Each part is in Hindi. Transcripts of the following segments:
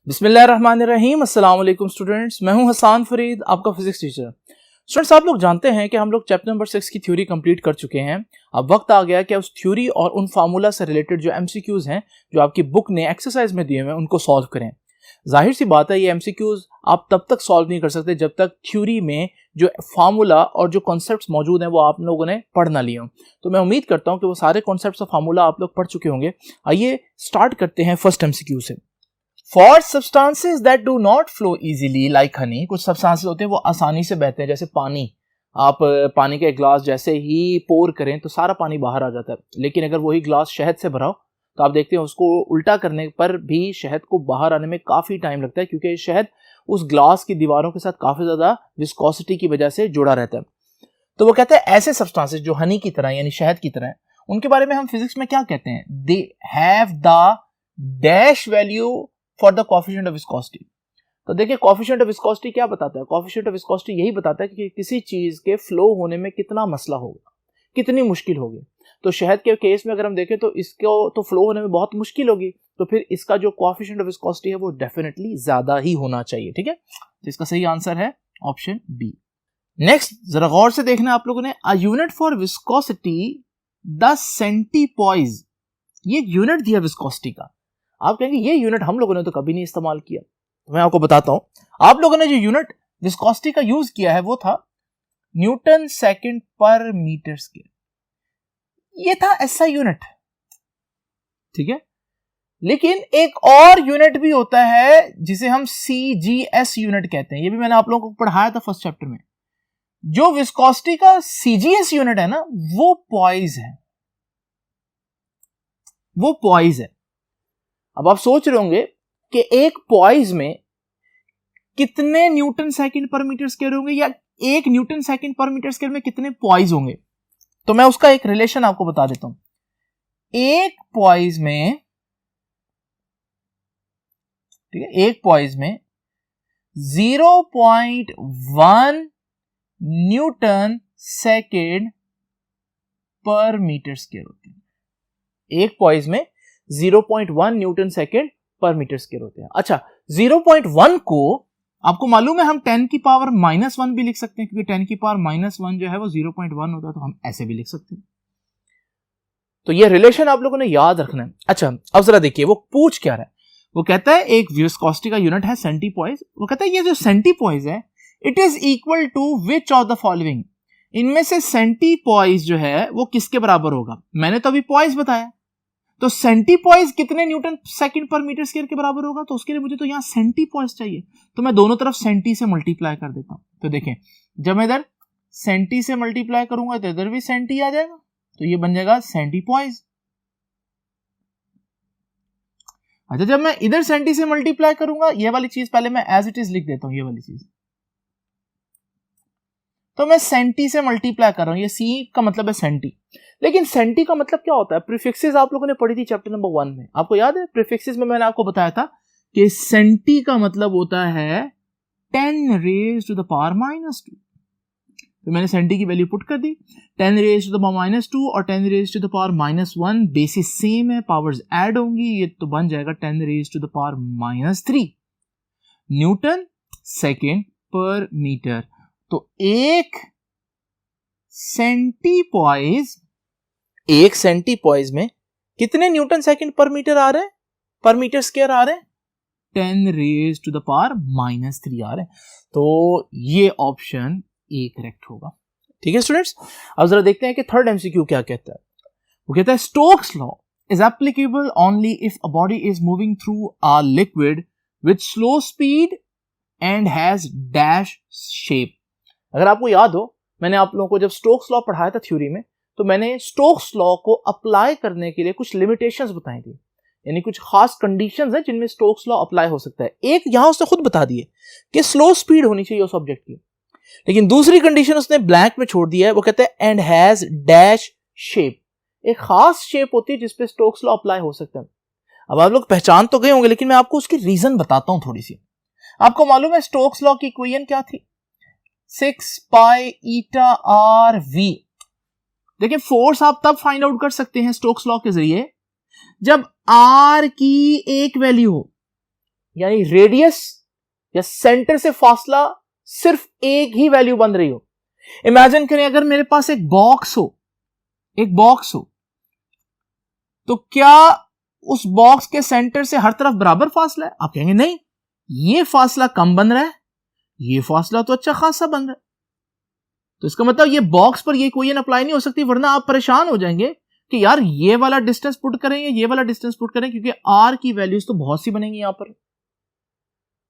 बिस्मिल्लाहिर्रहमानिर्रहीम। अस्सलाम वालेकुम स्टूडेंट्स, मैं हूं हसान फरीद, आपका फिजिक्स टीचर। स्टूडेंट्स, आप लोग जानते हैं कि हम लोग चैप्टर नंबर 6 की थ्योरी कंप्लीट कर चुके हैं। अब वक्त आ गया कि उस थ्योरी और उन फार्मूला से रिलेटेड जो एमसीक्यूज हैं जो आपकी बुक ने एक्सरसाइज में दिए हुए हैं उनको सॉल्व करें। जाहिर सी बात है, ये एमसीक्यूज आप तब तक सॉल्व नहीं कर सकते जब तक थ्योरी में जो फार्मूला और जो कॉन्सेप्ट्स मौजूद हैं वो आप लोगों ने पढ़ ना लिए हों। तो मैं उम्मीद करता हूं कि वो सारे कॉन्सेप्ट्स और फार्मूला आप लोग पढ़ चुके होंगे। आइए स्टार्ट करते हैं फर्स्ट एमसीक्यू से। For substances that do not flow easily like Honey, कुछ सब्सटेंसेस होते हैं वो आसानी से बहते हैं, जैसे पानी। आप पानी का एक ग्लास जैसे ही पोर करें तो सारा पानी बाहर आ जाता है, लेकिन अगर वही ग्लास शहद से भरा हो तो आप देखते हैं उसको उल्टा करने पर भी शहद को बाहर आने में काफ़ी टाइम लगता है, क्योंकि शहद उस ग्लास की दीवारों के साथ काफ़ी ज़्यादा विस्कोसिटी की वजह से जुड़ा रहता है। तो वो कहते हैं ऐसे सब्सटेंसेस जो हनी की तरह यानी शहद की तरह है, उनके बारे में हम फिजिक्स में क्या कहते हैं? They have the dash value for the coefficient of viscosity. तो देखिए, कोएफिशिएंट ऑफ विस्कोसिटी क्या बताता है? कोएफिशिएंट ऑफ विस्कोसिटी यही बताता है कि किसी चीज के फ्लो होने में कितना मसला होगा, कितनी मुश्किल होगी। तो शहद के केस में अगर हम देखें तो इसको तो फ्लो होने में बहुत मुश्किल होगी, तो फिर इसका जो कोएफिशिएंट ऑफ विस्कोसिटी है वो डेफिनेटली ज्यादा ही होना चाहिए। ठीक है, तो इसका सही आंसर है ऑप्शन बी। नेक्स्ट जरा गौर से देखना आप लोगों ने, a unit for viscosity the centipoise. ये यूनिट दिया विस्कोसिटी का। आप कहेंगे ये यूनिट हम लोगों ने तो कभी नहीं इस्तेमाल किया, तो मैं आपको बताता हूं। आप लोगों ने जो यूनिट विस्कोसिटी का यूज किया है वो था Newton second per metre square. ये था ऐसा यूनिट, ठीक है। लेकिन एक और यूनिट भी होता है जिसे हम सीजीएस यूनिट कहते हैं। ये भी मैंने आप लोगों को पढ़ाया था फर्स्ट चैप्टर में। जो विस्कोसिटी का सीजीएस यूनिट है ना, वो पॉइज है, वो पॉइज है। अब आप सोच रहे होंगे कि एक पॉइज में कितने newton second per metre square होंगे, या एक Newton second per metre square में कितने पॉइज होंगे। तो मैं उसका एक रिलेशन आपको बता देता हूं। एक पॉइज में, ठीक है, एक पॉइज में 0.1 Newton second per metre square होते हैं। एक पॉइज में 0.1 Newton second per metre square होते हैं। अच्छा, 0.1 को आपको मालूम है हम 10 की पावर -1 भी लिख सकते हैं, क्योंकि 10 की पावर -1 जो है वो 0.1 होता है, तो हम ऐसे भी लिख सकते हैं। तो ये रिलेशन आप लोगों ने याद रखना है। अच्छा, अब जरा देखिए वो पूछ क्या रहा है। वो कहता है एक विस्कोसिटी का यूनिट है सेंटीपॉइज। वो कहता है ये जो सेंटीपॉइज है it is equal to which of the following. इनमें से सेंटीपॉइज जो है वो किसके बराबर होगा? मैंने तो अभी पॉइज बताया, तो सेंटीपॉइज कितने newton second per metre square के बराबर होगा? तो उसके लिए मुझे तो यहां सेंटीपॉइज चाहिए, तो मैं दोनों तरफ सेंटी से मल्टीप्लाई कर देता हूं। तो देखें, जब मैं इधर सेंटी से मल्टीप्लाई करूंगा तो इधर भी सेंटी आ जाएगा, तो ये बन जाएगा सेंटीपॉइज। अच्छा, जब मैं इधर सेंटी से मल्टीप्लाई करूंगा, ये वाली चीज पहले मैं एज इट इज लिख देता हूं, ये वाली चीज। तो मैं सेंटी से मल्टीप्लाई कर रहा हूं, ये सी का मतलब है सेंटी। लेकिन सेंटी का मतलब क्या होता है? प्रीफिक्सेस आप लोगों ने पढ़ी थी चैप्टर नंबर 1 में, आपको याद है? प्रीफिक्सेस में मैंने आपको बताया था कि सेंटी का मतलब होता है 10 रेज़ टू द पावर -2। तो मैंने सेंटी की वैल्यू पुट कर दी, 10 रेज़ टू द पावर -2 और 10 raise to the power -1, basis same है, पावर्स ऐड होंगी, ये तो बन जाएगा 10 raise to the power -3 newton second per metre. तो एक सेंटीपॉइज में कितने न्यूटन सेकंड पर मीटर आ रहे हैं, पर मीटर स्क्वायर आ रहे हैं? 10 रेज़ टू द पावर -3 आ रहे हैं। तो ये ऑप्शन ए करेक्ट होगा। ठीक है स्टूडेंट्स, अब जरा देखते हैं कि थर्ड एमसीक्यू क्या कहता है। वो कहता है Stokes law is applicable only if a body is moving through a liquid with slow speed and has dash shape. अगर आपको याद हो, मैंने आप लोगों को जब स्टोक्स लॉ पढ़ाया था थ्योरी में, तो मैंने स्टोक्स लॉ को अप्लाई करने के लिए कुछ लिमिटेशंस बताई थी, यानी कुछ खास कंडीशंस हैं जिनमें स्टोक्स लॉ अप्लाई हो सकता है। एक यहां उसने खुद बता दिए कि स्लो स्पीड होनी चाहिए उस ऑब्जेक्ट की, लेकिन दूसरी कंडीशन उसने ब्लैंक में छोड़ दिया है। वो कहता है एंड हैज डैश शेप। एक खास शेप होती है जिसपे स्टोक्स लॉ अप्लाई हो सकता है। अब आप लोग पहचान तो गए होंगे, लेकिन मैं आपको उसकी रीजन बताता हूं थोड़ी सी। आपको मालूम है स्टोक्स लॉ की इक्वेशन क्या थी? 6 पाई ईटा आर वी। देखिए, फोर्स आप तब फाइंड आउट कर सकते हैं स्टोक्स लॉ के जरिए जब आर की एक वैल्यू हो, यानी रेडियस या सेंटर से फासला सिर्फ एक ही वैल्यू बन रही हो। इमेजिन करें अगर मेरे पास एक बॉक्स हो तो क्या उस बॉक्स के सेंटर से हर तरफ बराबर फासला है? आप कहेंगे नहीं, ये फासला कम बन रहा है, ये फासला तो अच्छा खासा बन रहा है। तो इसका मतलब ये बॉक्स पर ये इक्वेशन अप्लाई नहीं हो सकती, वरना आप परेशान हो जाएंगे कि यार ये वाला डिस्टेंस पुट करें या ये वाला डिस्टेंस पुट करें, क्योंकि आर की वैल्यूज तो बहुत सी बनेंगी यहां पर।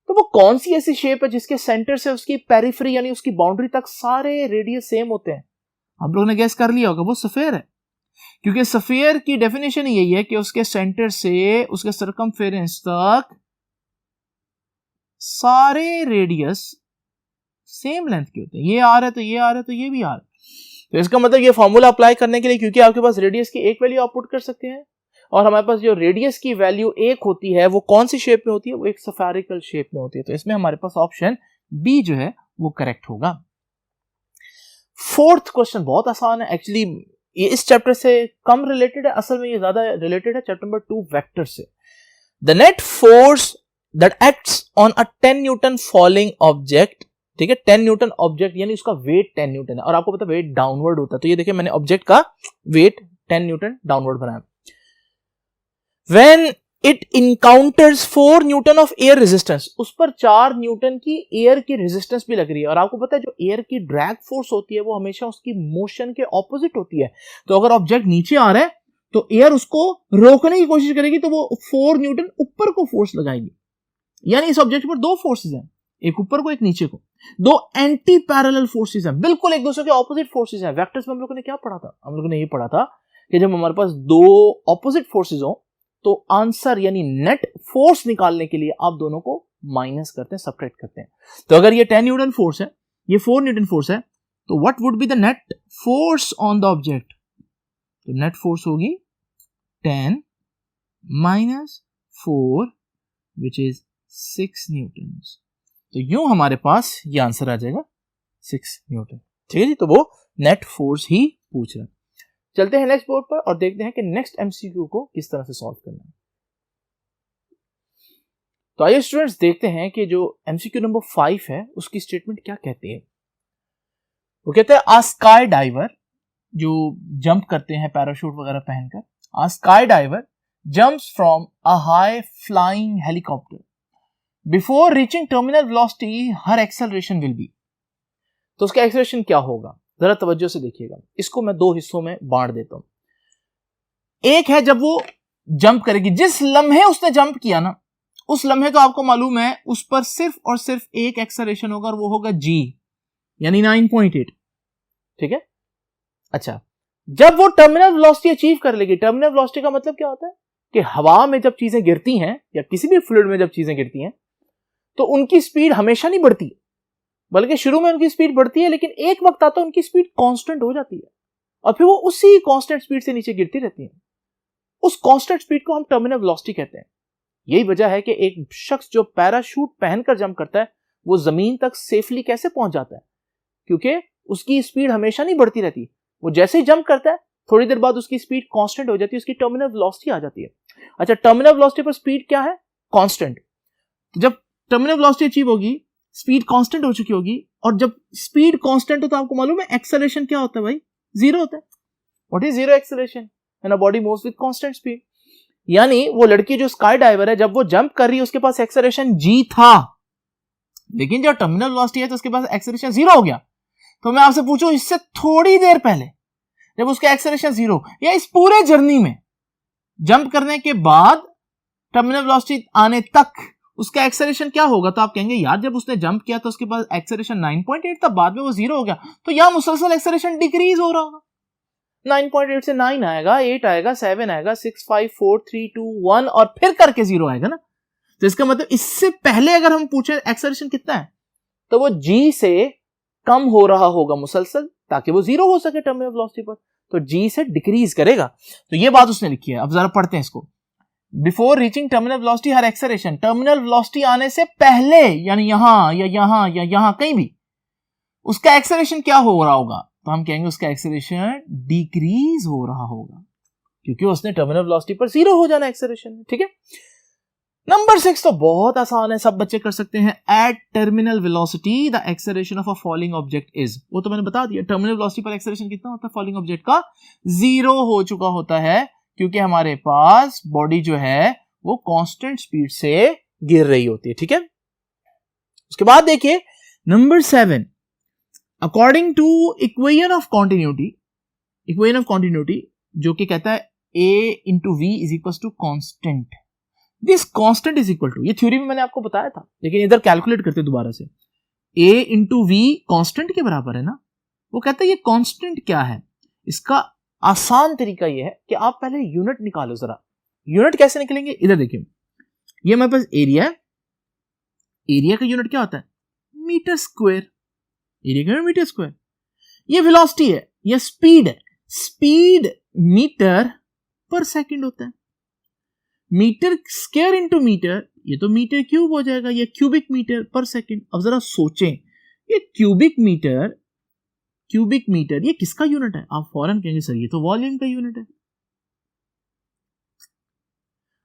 तो वो कौन सी ऐसी शेप है जिसके सेंटर से उसकी पेरिफेरी यानी उसकी बाउंड्री तक सारे रेडियस सेम होते हैं? हम लोगों ने गेस कर लिया होगा, वो स्फीयर है। क्योंकि स्फीयर की डेफिनेशन यही है कि उसके सेंटर से उसके सर्कमफेरेंस तक सारे रेडियस सेम लेंथ के होते हैं। ये आर है तो ये आर है तो ये भी आर। तो इसका मतलब ये फॉर्मूला अप्लाई करने के लिए, क्योंकि आपके पास रेडियस की एक वैल्यू आप पुट कर सकते हैं और हमारे पास जो रेडियस की वैल्यू एक होती है वो कौन सी शेप में होती है? वो एक स्फेरिकल शेप में होती है। तो इसमें हमारे पास ऑप्शन बी जो है वो करेक्ट होगा। फोर्थ क्वेश्चन बहुत आसान है, एक्चुअली ये इस चैप्टर से कम रिलेटेड है, असल में ये ज्यादा रिलेटेड है चैप्टर नंबर 2 वेक्टर से। The net force that acts on a 10 Newton falling object, ठीक है, 10 न्यूटन ऑब्जेक्ट यानी उसका वेट 10 न्यूटन है और आपको पता है वेट डाउनवर्ड होता है। तो ये देखिए मैंने ऑब्जेक्ट का वेट 10 न्यूटन डाउनवर्ड बनाया। When it encounters 4 Newton of air resistance, उस पर 4 न्यूटन की एयर की रेजिस्टेंस भी लग रही है और आपको पता है जो एयर की ड्रैग फोर्स होती है वो हमेशा उसकी मोशन के ऑपोजिट होती है। तो अगर ऑब्जेक्ट नीचे आ रहा है तो एयर उसको रोकने की कोशिश करेगी तो वो 4 न्यूटन ऊपर को फोर्स लगाएगी। यानी इस ऑब्जेक्ट पर दो फोर्सेस हैं, एक ऊपर को एक नीचे को, दो एंटी पैरेलल फोर्सेस हैं, बिल्कुल एक दूसरे के ऑपोजिट फोर्सेस हैं। वेक्टर्स में हम लोगों ने क्या पढ़ा था? हम लोगों ने ये पढ़ा था कि जब हमारे पास दो ऑपोजिट फोर्सेस हो तो आंसर यानी नेट फोर्स निकालने के लिए आप दोनों को माइनस करते हैं, सबट्रैक्ट करते हैं। तो अगर ये 10 न्यूटन फोर्स है, ये 4 न्यूटन फोर्स है, तो what would be the net force on the object? तो नेट फोर्स होगी 10 माइनस 4 विच इज 6 न्यूटन। तो यूं हमारे पास ये आंसर आ जाएगा 6 न्यूटन। ठीक है जी, तो वो नेट फोर्स ही पूछ रहा है। चलते हैं नेक्स्ट बोर्ड पर और देखते हैं कि नेक्स्ट एमसीक्यू को किस तरह से सॉल्व करना है। तो आइए स्टूडेंट्स देखते हैं कि जो एमसीक्यू नंबर 5 है उसकी स्टेटमेंट क्या कहती है। वो कहते हैं आ स्काई डाइवर, जो जंप करते हैं पैराशूट वगैरह पहनकर, a sky diver jumps from a high flying helicopter before reaching terminal velocity her acceleration will be. तो उसका एक्सेलरेशन क्या होगा? जरा तवज्जो से देखिएगा, इसको मैं दो हिस्सों में बांट देता हूं। एक है जब वो जंप करेगी, जिस लम्हे उसने जंप किया ना उस लम्हे तो आपको मालूम है उस पर सिर्फ और सिर्फ एक एक्सेलरेशन होगा और वो होगा जी यानी 9.8। ठीक है, अच्छा जब वो टर्मिनल वेलोसिटी अचीव कर लेगी, टर्मिनल वेलोसिटी का मतलब क्या होता है कि हवा में जब चीजें गिरती हैं या किसी भी फ्लूइड में जब चीजें गिरती हैं तो उनकी स्पीड हमेशा नहीं बढ़ती, बल्कि शुरू में उनकी स्पीड बढ़ती है लेकिन एक वक्त आता है उनकी स्पीड कांस्टेंट हो जाती है और फिर वो उसी कांस्टेंट स्पीड से नीचे गिरती रहती है। उस कांस्टेंट स्पीड को हम टर्मिनल वेलोसिटी कहते हैं। यही वजह है कि एक शख्स जो पैराशूट पहनकर जंप करता है वो जमीन तक सेफली कैसे पहुंच जाता है, क्योंकि उसकी स्पीड हमेशा नहीं बढ़ती रहती। वो जैसे ही जंप करता है थोड़ी देर बाद उसकी स्पीड कांस्टेंट हो जाती है, उसकी टर्मिनल वेलोसिटी आ जाती है। अच्छा, टर्मिनल वेलोसिटी पर स्पीड क्या है? कांस्टेंट। जब टर्मिनल वेलोसिटी अचीव होगी, स्पीड कांस्टेंट हो चुकी होगी, और जब स्पीड कांस्टेंट हो तो आपको मालूम है एक्सेलरेशन क्या होता है भाई? जीरो होता है। What is zero acceleration? When a body moves with constant speed. यानी वो लड़की जो स्काई डाइवर है, जब वो जंप कर रही है उसके पास एक्सेलरेशन जी था, लेकिन जब टर्मिनल वेलोसिटी है तो उसके पास एक्सेलरेशन जीरो हो गया। तो मैं आपसे पूछूं इससे थोड़ी देर पहले जब उसका एक्सेलरेशन जीरो, या इस पूरे जर्नी में जंप करने के बाद टर्मिनल वेलोसिटी आने तक उसका एक्सेलरेशन क्या होगा? तो आप कहेंगे यार जब उसने जंप किया तो उसके पास एक्सेलरेशन 9.8 था, बाद में वो जीरो हो गया, तो यहां मुसलसल एक्सेलरेशन डिक्रीज हो रहा होगा। 9.8 से 9 आएगा, 8 आएगा, 7 आएगा, 6, 5, 4, 3, 2, 1 और फिर करके जीरो आएगा ना। तो इसका मतलब इससे पहले अगर हम पूछे एक्सेलरेशन कितना है तो वो जी से कम हो रहा होगा मुसलसल, ताकि वो जीरो हो सके टर्मिनल वेलोसिटी पर। तो जी से डिक्रीज करेगा। तो ये बात उसने लिखी है। अब जरा पढ़ते हैं इसको। Before reaching terminal velocity her acceleration, terminal velocity आने से पहले यानी यहां या यहां या यहां कहीं भी उसका एक्सेलरेशन क्या हो रहा होगा? तो हम कहेंगे उसका एक्सेलरेशन डिक्रीज हो रहा होगा, क्योंकि उसने टर्मिनल वेलोसिटी पर जीरो हो जाना एक्सेलरेशन। ठीक है, नंबर 6 तो बहुत आसान है, सब बच्चे कर सकते हैं। At terminal velocity the acceleration of a falling object is, वो तो मैंने बता दिया, टर्मिनल वेलोसिटी पर एक्सेलरेशन कितना होता है फॉलिंग ऑब्जेक्ट का, 0 हो चुका होता है, क्योंकि हमारे पास बॉडी जो है वो कांस्टेंट स्पीड से गिर रही होती है। ठीक है, उसके बाद देखिए number 7, according to equation of continuity जो कि कहता है a into v is equal to constant, this constant is equal to, ये थ्योरी में मैंने आपको बताया था, लेकिन इधर कैलकुलेट करते दोबारा से, a इंटू वी कॉन्स्टेंट के बराबर है ना, वो कहता है ये कॉन्स्टेंट क्या है। इसका आसान तरीका ये है कि आप पहले यूनिट निकालो जरा। यूनिट कैसे निकलेंगे, इधर देखिए, ये हमारे पास एरिया है, एरिया का यूनिट क्या होता है मीटर स्क्वायर, एरिया का यूनिट मीटर स्क्वायर। ये वेलोसिटी है, ये स्पीड है, स्पीड मीटर पर सेकंड होता है, मीटर स्क्वायर इंटू मीटर, ये तो मीटर क्यूब हो जाएगा, ये क्यूबिक मीटर पर सेकंड। अब जरा सोचें, ये क्यूबिक मीटर ये किसका यूनिट है, आप फौरन कहेंगे सर ये तो वॉल्यूम का यूनिट है।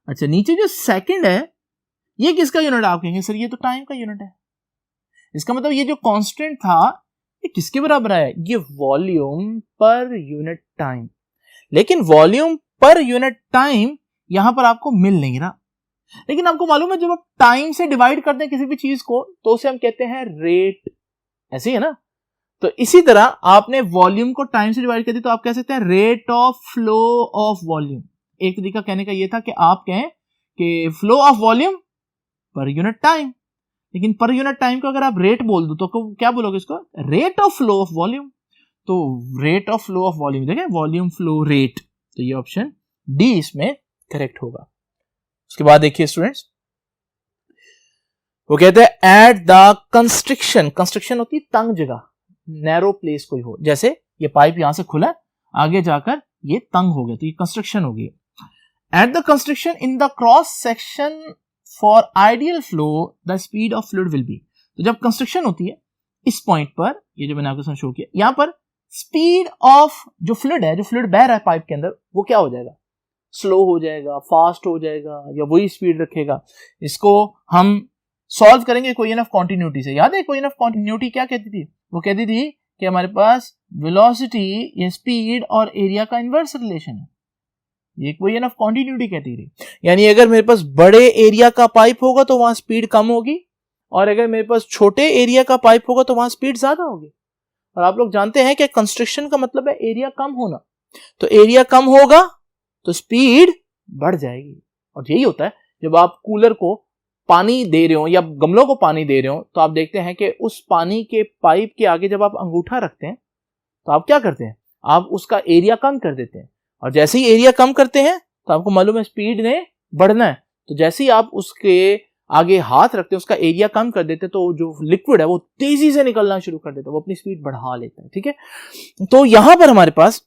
अच्छा, नीचे जो सेकंड है ये किसका यूनिट है, आप कहेंगे सर ये तो टाइम का यूनिट है। इसका मतलब ये जो कांस्टेंट था ये किसके बराबर है, ये वॉल्यूम पर यूनिट टाइम। लेकिन वॉल्यूम पर यूनिट टाइम यहां पर आपको मिल नहीं रहा, लेकिन आपको मालूम है जब आप टाइम से डिवाइड करते हैं किसी भी चीज को तो उसे हम कहते हैं रेट, ऐसे ही है ना। तो इसी तरह आपने वॉल्यूम को टाइम से डिवाइड कर दी तो आप कह सकते हैं rate of flow of volume. एक तरीका कहने का यह था कि आप कहें कि flow of volume per unit time, लेकिन पर यूनिट टाइम को अगर आप रेट बोल दो तो क्या बोलोगे इसको, rate of flow of volume. तो rate of flow of volume देखें, वॉल्यूम फ्लो रेट, तो ये ऑप्शन डी इसमें करेक्ट होगा। उसके बाद देखिए स्टूडेंट्स, वो कहते हैं एट द कंस्ट्रिक्शन होती है तंग जगह, नैरो प्लेस कोई हो, जैसे ये पाइप यहां से खुला आगे जाकर ये तंग हो गया तो ये कंस्ट्रक्शन हो गई। At the construction in the cross section for ideal flow the speed of fluid will be, तो जब कंस्ट्रक्शन होती है इस पॉइंट पर, ये जो मैंने आपको शो किया, यहां पर स्पीड ऑफ जो फ्लूइड है, जो फ्लूइड बह रहा है पाइप के अंदर, वो क्या हो जाएगा, स्लो हो जाएगा, फास्ट हो जाएगा, या वही स्पीड रखेगा। इसको हम सॉल्व करेंगे इक्वेशन ऑफ कॉन्टिन्यूटी से। याद है इक्वेशन ऑफ कॉन्टिन्यूटी क्या कहती थी, वो कहती थी कि हमारे पास वेलोसिटी या स्पीड और एरिया का इनवर्स रिलेशन है, ये इक्वेशन ऑफ कॉन्टिन्यूटी कहती थी। यानी अगर मेरे पास बड़े एरिया का पाइप होगा तो वहां स्पीड कम होगी, और अगर मेरे पास छोटे एरिया का पाइप होगा तो वहां स्पीड ज्यादा होगी। और आप लोग जानते हैं कि कंस्ट्रक्शन का मतलब है एरिया कम होना, तो एरिया कम होगा तो स्पीड बढ़ जाएगी। और यही होता है जब आप कूलर को पानी दे रहे हो या गमलों को पानी दे रहे हो, तो आप देखते हैं कि उस पानी के पाइप के आगे जब आप अंगूठा रखते हैं तो आप क्या करते हैं, आप उसका एरिया कम कर देते हैं, और जैसे ही एरिया कम करते हैं तो आपको मालूम है स्पीड ने बढ़ना है, तो जैसे ही आप उसके आगे हाथ रखते हैं उसका एरिया कम कर देते हैं तो जो लिक्विड है वो तेजी से निकलना शुरू कर देता है, वो अपनी स्पीड बढ़ा लेता है। ठीक है, तो यहां पर हमारे पास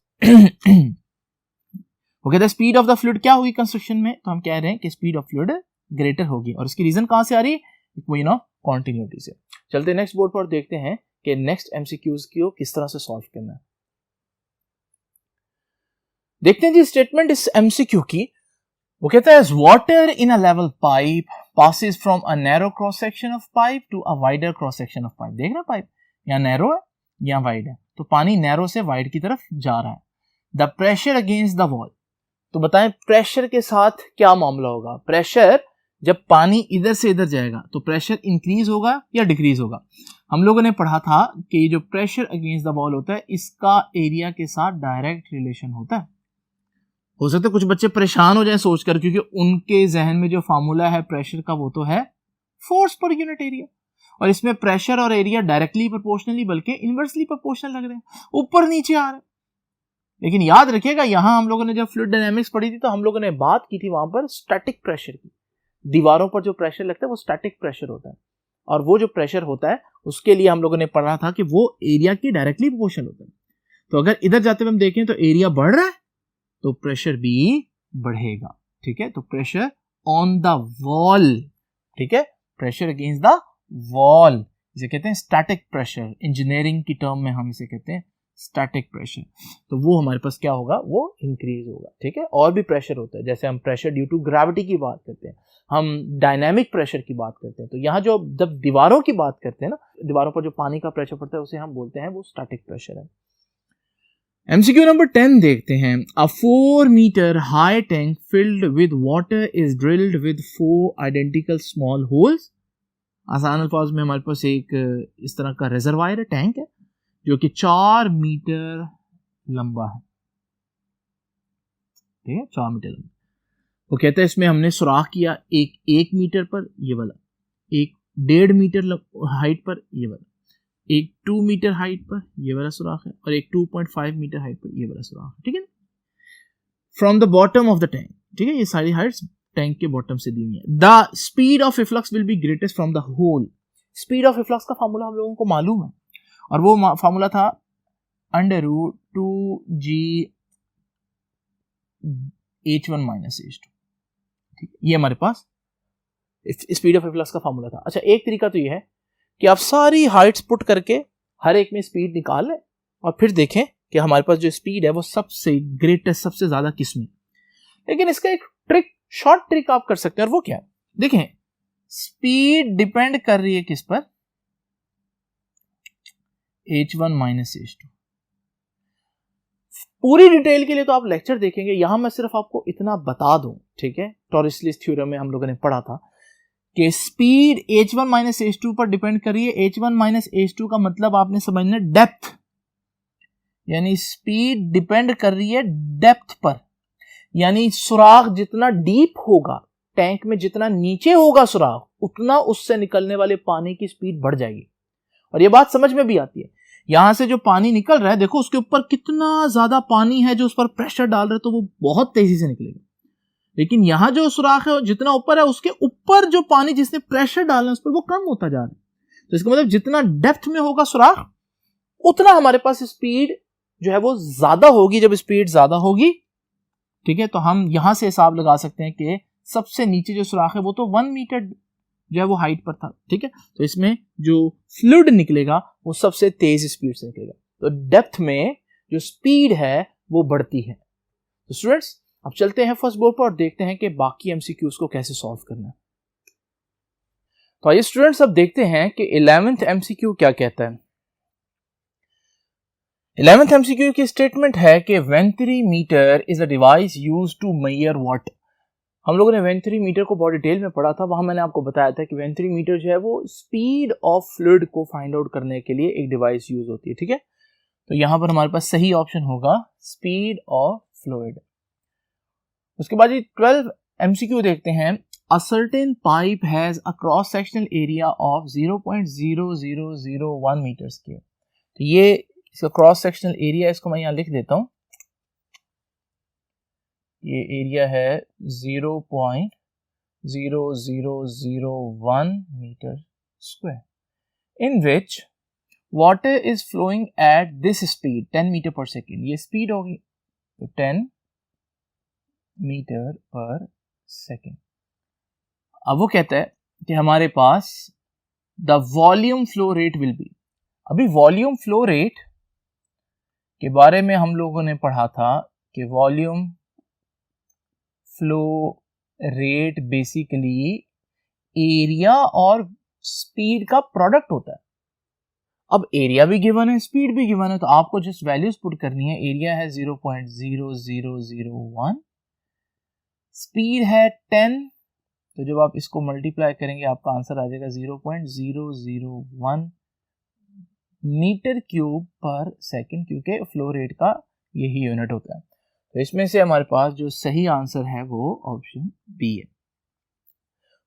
वो कहते हैं स्पीड ऑफ द फ्लूइड क्या होगी कंस्ट्रक्शन में, तो हम कह रहे हैं कि स्पीड ऑफ फ्लूइड ग्रेटर होगी, और इसकी रीजन कहां से आ रही है, इक्वेशन ऑफ कॉन्टिन्यूटी से। चलते नेक्स्ट बोर्ड पर देखते हैं कि नेक्स्ट एमसीक्यूज को किस तरह से सॉल्व करना है। देखते हैं जी स्टेटमेंट इस एमसीक्यू की। वो कहता है water in a level pipe passes from a narrow cross section of pipe to a wider cross section of pipe। देख रहे हैं पाइप यहाँ नैरो है यहाँ वाइड है, तो पानी नैरो से वाइड की तरफ जा रहा है। The pressure against the wall, तो बताएं प्रेशर के साथ क्या मामला होगा। प्रेशर जब पानी इधर से इधर जाएगा तो प्रेशर इंक्रीज होगा या डिक्रीज होगा। हम लोगों ने पढ़ा था कि जो प्रेशर अगेंस्ट द वॉल होता है इसका एरिया के साथ डायरेक्ट रिलेशन होता है। हो सकता है कुछ बच्चे परेशान हो जाएं सोचकर, क्योंकि उनके जहन में जो फार्मूला है प्रेशर का वो तो है फोर्स पर यूनिट एरिया, और इसमें प्रेशर और एरिया डायरेक्टली प्रोपोर्शनली बल्कि इनवर्सली प्रोपोर्शनल लग रहे हैं, ऊपर नीचे आ रहे हैं। लेकिन याद रखिएगा यहां हम लोगों ने जब फ्लूइड डायनामिक्स पढ़ी थी तो हम लोगों ने बात की थी वहां पर स्टैटिक प्रेशर की। दीवारों पर जो प्रेशर लगता है वो स्टैटिक प्रेशर होता है, और वो जो प्रेशर होता है उसके लिए हम लोगों ने पढ़ा था कि वो एरिया की डायरेक्टली प्रोपोर्शनल होता है। तो अगर इधर जाते हुए हम देखें तो एरिया बढ़ रहा है तो प्रेशर भी बढ़ेगा। ठीक है, तो प्रेशर ऑन द वॉल, ठीक है, प्रेशर अगेंस्ट द वॉल इसे कहते हैं स्टैटिक प्रेशर। इंजीनियरिंग की टर्म में हम इसे कहते हैं स्टैटिक प्रेशर, तो वो हमारे पास क्या होगा, वो इंक्रीज होगा। ठीक है, और भी प्रेशर होता है, जैसे हम प्रेशर ड्यू टू ग्रेविटी की बात करते हैं, हम डायनामिक प्रेशर की बात करते हैं। तो यहाँ जो जब दीवारों की बात करते हैं ना, दीवारों पर जो पानी का प्रेशर पड़ता है उसे हम बोलते हैं वो स्टैटिक प्रेशर है। MCQ नंबर 10 देखते हैं। A 4 metre high tank filled with water is drilled with 4 identical small holes. आसान अल्फाज में हमारे पास एक इस तरह का रिजर्वायर है, टैंक है, जो कि 4 मीटर लंबा है। ठीक है, 4 मीटर लंबा। वो कहता है इसमें हमने सुराख किया एक 1 मीटर पर ये वाला, एक 1.5 मीटर हाइट पर ये वाला, एक 2 मीटर हाइट पर ये वाला सुराख है, और एक 2.5 मीटर हाइट पर ये वाला सुराख है। ठीक है, from the bottom of the tank. ठीक है, ये सारी हाइट्स टैंक के बॉटम से दी हुई है। The speed of efflux will be greatest from the hole. Speed of efflux का फार्मूला हम लोगों को मालूम है, और वो फार्मूला था √2g h1 - h2। ठीक है, ये हमारे पास स्पीड ऑफ इफ्लक्स का फार्मूला था। अच्छा, एक तरीका तो ये है कि आप सारी हाइट्स पुट करके हर एक में स्पीड निकाल लें और फिर देखें कि हमारे पास जो स्पीड है वो सबसे ग्रेटेस्ट, सबसे ज्यादा किस में। लेकिन इसका एक ट्रिक, शॉर्ट ट्रिक आप कर सकते हैं, और वो क्या है, देखें स्पीड डिपेंड कर रही है किस पर, h1 - h2। पूरी डिटेल के लिए तो आप लेक्चर देखेंगे, यहां मैं सिर्फ आपको इतना बता दूं। ठीक है, टॉरिस-लीस थ्योरम में हम लोगों ने पढ़ा था कि स्पीड h1 - h2 पर डिपेंड कर रही है। h1 - h2 का मतलब आपने समझना डेप्थ, यानी स्पीड डिपेंड कर रही है डेप्थ पर, यानी सुराख जितना डीप होगा, टैंक में जितना नीचे होगा सुराख, उतना उससे निकलने वाले पानी की स्पीड बढ़ जाएगी। और ये बात समझ में भी आती है, यहां से जो पानी निकल रहा है, देखो उसके ऊपर कितना ज्यादा पानी है जो उस पर प्रेशर डाल रहा है, तो वो बहुत तेजी से निकलेगा। लेकिन यहां जो सुराख है जितना ऊपर है, उसके ऊपर जो पानी जिसने प्रेशर डालना है उस पर, वो कम होता जा रहा है। तो इसका मतलब जितना डेप्थ में होगा सुराख, उतना हमारे पास स्पीड जो है वो ज्यादा होगी। जब स्पीड ज्यादा होगी, ठीक है, तो हम यहां से हिसाब लगा सकते हैं कि सबसे नीचे जो सुराख है वो तो 1 मीटर जो है वो हाइट पर था। ठीक है, तो इसमें जो फ्लूइड निकलेगा वो सबसे तेज स्पीड से निकलेगा। तो डेप्थ में जो स्पीड है वो बढ़ती है। तो स्टूडेंट्स, अब चलते हैं फर्स्ट बोर्ड पर और देखते हैं कि बाकी एमसीक्यूज को कैसे सॉल्व करना है। तो आइए स्टूडेंट्स, अब देखते हैं कि 11th एमसीक्यू क्या कहता है। 11th एमसीक्यू की स्टेटमेंट है कि venturimeter is a device used to measure what. हम लोगों ने वेंथ्रीमीटर को बहुत डिटेल में पढ़ा था, वहां मैंने आपको बताया था कि वेंथ्रीमीटर जो है वो स्पीड ऑफ फ्लूइड को फाइंड आउट करने के लिए एक डिवाइस यूज होती है। ठीक है, तो यहां पर हमारे पास सही ऑप्शन होगा स्पीड ऑफ फ्लूइड। उसके बाद 12 एमसीक्यू देखते हैं। A certain pipe has a cross sectional area of 0.0001 metre square. तो ये इसका क्रॉस सेक्शनल एरिया, इसको मैं यहां लिख देता हूं। ये एरिया है 0.0001 metre square, in which water is flowing at this speed 10 metre per second. ये स्पीड होगी तो 10 मीटर पर सेकेंड। अब वो कहता है कि हमारे पास the volume flow rate will be. अभी वॉल्यूम फ्लो रेट के बारे में हम लोगों ने पढ़ा था कि volume flow rate basically area और स्पीड का प्रोडक्ट होता है। अब एरिया भी गिवन है, स्पीड भी गिवन है, तो आपको जिस वैल्यूज पुट करनी है, एरिया है 0.0001, स्पीड है 10, तो जब आप इसको मल्टीप्लाई करेंगे आपका आंसर आ जाएगा 0.001 मीटर क्यूब पर सेकंड, क्योंकि फ्लो रेट का यही यूनिट होता है। तो इसमें से हमारे पास जो सही आंसर है वो ऑप्शन बी है।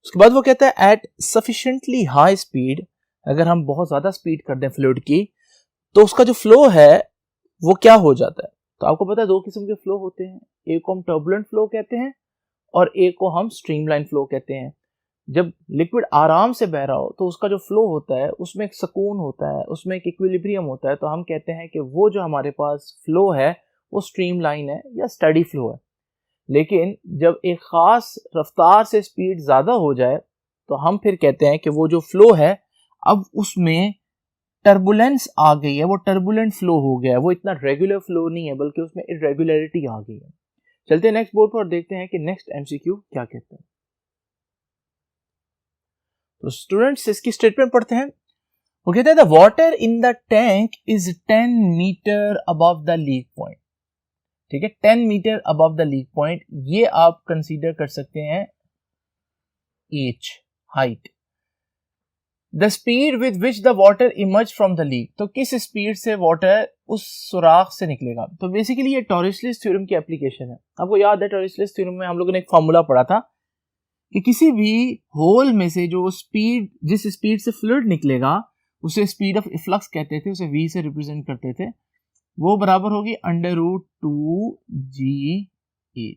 उसके बाद वो कहता है एट सफिशिएंटली हाई स्पीड, अगर हम बहुत ज्यादा स्पीड कर दें फ्लूइड की, तो उसका जो फ्लो है वो क्या हो जाता है। तो आपको पता है दो किस्म के फ्लो होते हैं, एक को हम टर्बुलेंट फ्लो कहते हैं और एक को हम स्ट्रीमलाइन फ्लो कहते हैं। जब लिक्विड आराम से बह रहा हो तो उसका जो फ्लो होता है उसमें एक सुकून होता है, उसमें एक इक्विलिब्रियम होता है, तो हम कहते हैं कि वो जो हमारे पास फ्लो है वो स्ट्रीमलाइन है या स्टडी फ्लो है। लेकिन जब एक खास रफ्तार से स्पीड ज्यादा हो जाए तो हम फिर कहते हैं कि वो जो फ्लो है अब उसमें टर्बुलेंस आ गई है, वो टर्बुलेंट फ्लो हो गया है, वो इतना रेगुलर फ्लो नहीं है बल्कि उसमें इरेगुलरिटी आ गई है। चलते हैं नेक्स्ट बोर्ड पर और देखते हैं कि नेक्स्ट एमसीक्यू क्या कहते हैं। तो स्टूडेंट्स इसकी स्टेटमेंट पढ़ते हैं। वो कहते हैं the water in the tank is 10 metre above the leak point. ठीक है, 10 metre above the leak point, ये आप कंसीडर कर सकते हैं H height. The speed with which the water emerge from the leak, तो किस स्पीड से वाटर उस सुराख से निकलेगा। तो बेसिकली ये टॉरिसलिस थ्योरम की एप्लीकेशन है। आपको याद है टॉरिसलिस थ्योरम में हम लोगों ने एक फार्मूला पढ़ा था कि किसी भी होल में से जो स्पीड, जिस स्पीड से फ्लूइड निकलेगा उसे स्पीड ऑफ इफ्लक्स कहते थे, उसे v से रिप्रेजेंट करते थे, वो बराबर होगी √2gh।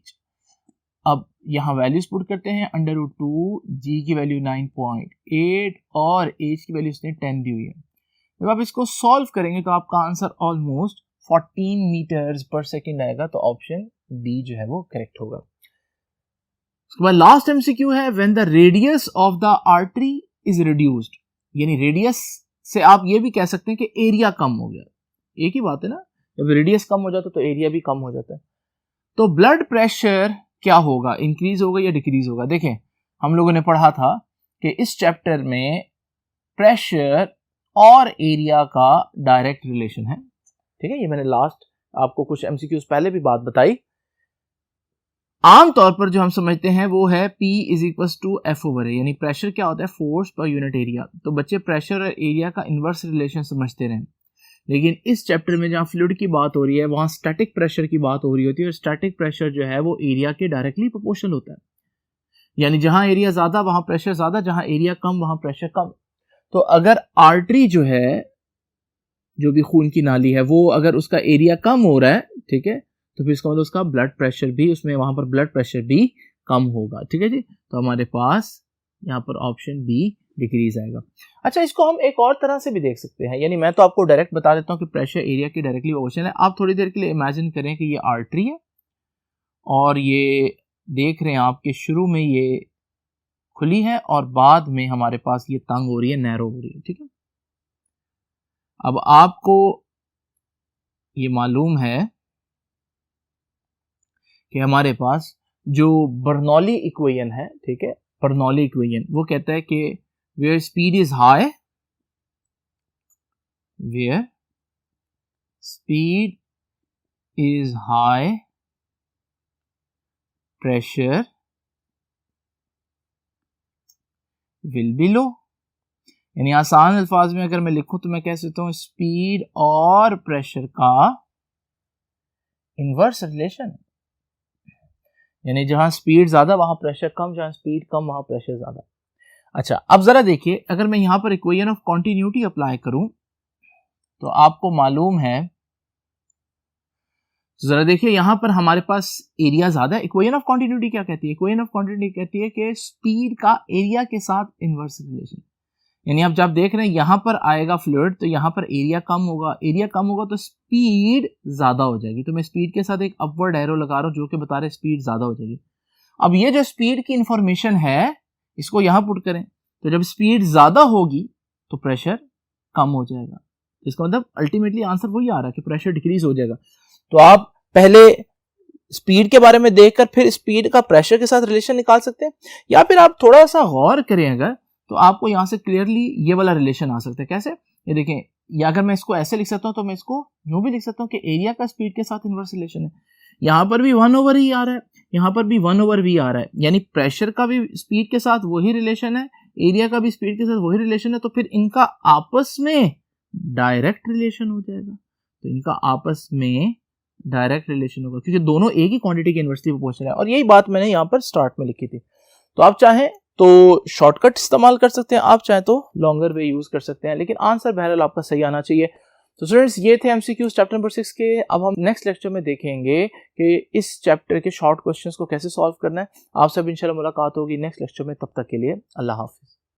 अब यहां वैल्यूज पुट करते हैं, √2, g की वैल्यू 9.8 और h की वैल्यू इसने 10 दी हुई है। जब आप इसको सॉल्व करेंगे तो आपका आंसर ऑलमोस्ट 14 मीटर्स पर सेकेंड आएगा, तो ऑप्शन बी जो है वो करेक्ट होगा। उसके बाद लास्ट एमसीक्यू है when the radius of the artery is reduced, यानी रेडियस से आप ये भी कह सकते हैं कि एरिया कम हो गया। एक ही बात है ना, जब रेडियस कम हो जाता है तो एरिया भी कम हो जाता है। तो ब्लड प्रेशर क्या होगा, इंक्रीज होगा या डिक्रीज होगा। देखें हम लोगों ने पढ़ा था कि इस चैप्टर में प्रेशर और एरिया का डायरेक्ट रिलेशन है। ठीक है, ये मैंने लास्ट आपको कुछ एमसीक्यूज पहले भी बात बताई। आमतौर पर जो हम समझते हैं वो है P is equal to F over A, यानी प्रेशर क्या होता है, फोर्स पर यूनिट एरिया। तो बच्चे प्रेशर और एरिया का इन्वर्स रिलेशन समझते रहें। लेकिन इस चैप्टर में जहाँ फ्लूइड की बात हो रही है वहाँ स्टैटिक प्रेशर की बात हो रही होती है, और स्टैटिक प्रेशर जो है वो एरिया के डायरेक्टली प्रोपोर्शनल होता है। यानी जहाँ एरिया ज्यादा वहाँ प्रेशर ज्यादा, जहाँ एरिया कम वहाँ प्रेशर कम। तो अगर आर्टरी जो है, जो भी खून की नाली है, वो अगर उसका एरिया कम हो रहा है, ठीक है, तो फिर इसका मतलब उसका ब्लड प्रेशर भी, उसमें वहां पर ब्लड प्रेशर भी कम होगा। ठीक है जी, तो हमारे पास यहाँ पर ऑप्शन बी डिक्रीज आएगा। अच्छा, इसको हम एक और तरह से भी देख सकते हैं, यानी मैं तो आपको डायरेक्ट बता देता हूँ कि प्रेशर एरिया की डायरेक्टली प्रोपोर्शनल है। आप थोड़ी देर के लिए इमेजिन करें कि ये आर्टरी है और ये देख रहे हैं आप कि शुरू में ये खुली है और बाद में हमारे पास ये तंग हो रही है, नैरो हो रही है। ठीक है, अब आपको ये मालूम है कि हमारे पास जो बर्नौली इक्वेशन है, ठीक है, बर्नौली इक्वेशन वो कहता है कि where speed is high, where speed is high pressure will be low. यानी आसान अल्फाज में अगर मैं लिखूं तो मैं कह सकता हूं स्पीड और प्रेशर का इनवर्स रिलेशन, यानी जहां स्पीड ज्यादा वहां प्रेशर कम, जहां स्पीड कम वहां प्रेशर ज्यादा। अच्छा, अब जरा देखिए, अगर मैं यहां पर इक्वेशन ऑफ कॉन्टिन्यूटी अप्लाई करूं तो आपको मालूम है, जरा देखिए यहां पर हमारे पास एरिया ज्यादा है। इक्वेशन ऑफ कॉन्टिन्यूटी क्या कहती है, इक्वेशन ऑफ कॉन्टिन्यूटी कहती है कि स्पीड का एरिया के साथ इनवर्स रिलेशन। यानी आप जब देख रहे हैं यहां पर आएगा फ्लूइड तो यहां पर एरिया कम होगा, एरिया कम होगा तो स्पीड ज्यादा हो जाएगी। तो मैं स्पीड के साथ एक अपवर्ड एरो लगा रहा हूं जो कि बता रहे स्पीड ज्यादा हो जाएगी। अब ये जो स्पीड की इंफॉर्मेशन है इसको यहां पुट करें, तो जब स्पीड ज्यादा होगी तो प्रेशर कम हो जाएगा। इसका मतलब अल्टीमेटली आंसर वही आ रहा है कि प्रेशर डिक्रीज हो जाएगा। तो आप पहले स्पीड के बारे में देखकर फिर स्पीड का प्रेशर के साथ रिलेशन निकाल सकते हैं, या फिर आप थोड़ा सा गौर करें अगर तो आपको यहां से क्लियरली ये वाला रिलेशन आ सकता है। कैसे, ये देखें, या अगर मैं इसको ऐसे लिख सकता हूं तो मैं इसको यूं भी लिख सकता हूं कि एरिया का स्पीड के साथ इनवर्स रिलेशन है। यहां पर भी 1/e आ रहा है, यहां पर भी 1/v आ रहा है, यानी प्रेशर का भी स्पीड के साथ वही रिलेशन है, एरिया का भी स्पीड के साथ वही रिलेशन है। तो फिर इनका आपस में डायरेक्ट रिलेशन हो जाएगा। तो इनका आपस में डायरेक्ट रिलेशन होगा क्योंकि दोनों एक ही क्वांटिटी के इनवर्सली प्रोपोर्शनल है, और यही बात मैंने यहाँ पर स्टार्ट में लिखी थी। तो आप चाहें तो शॉर्टकट इस्तेमाल कर सकते हैं, आप चाहें तो लॉन्गर वे यूज कर सकते हैं, लेकिन आंसर बहरहाल आपका सही आना चाहिए। तो स्टूडेंट्स, ये थे एमसीक्यूज चैप्टर नंबर 6 के। अब हम नेक्स्ट लेक्चर में देखेंगे कि इस चैप्टर के शॉर्ट क्वेश्चंस को कैसे सॉल्व करना है। आप सब इंशाल्लाह मुलाकात होगी नेक्स्ट लेक्चर में, तब तक के लिए अल्लाह हाफिज।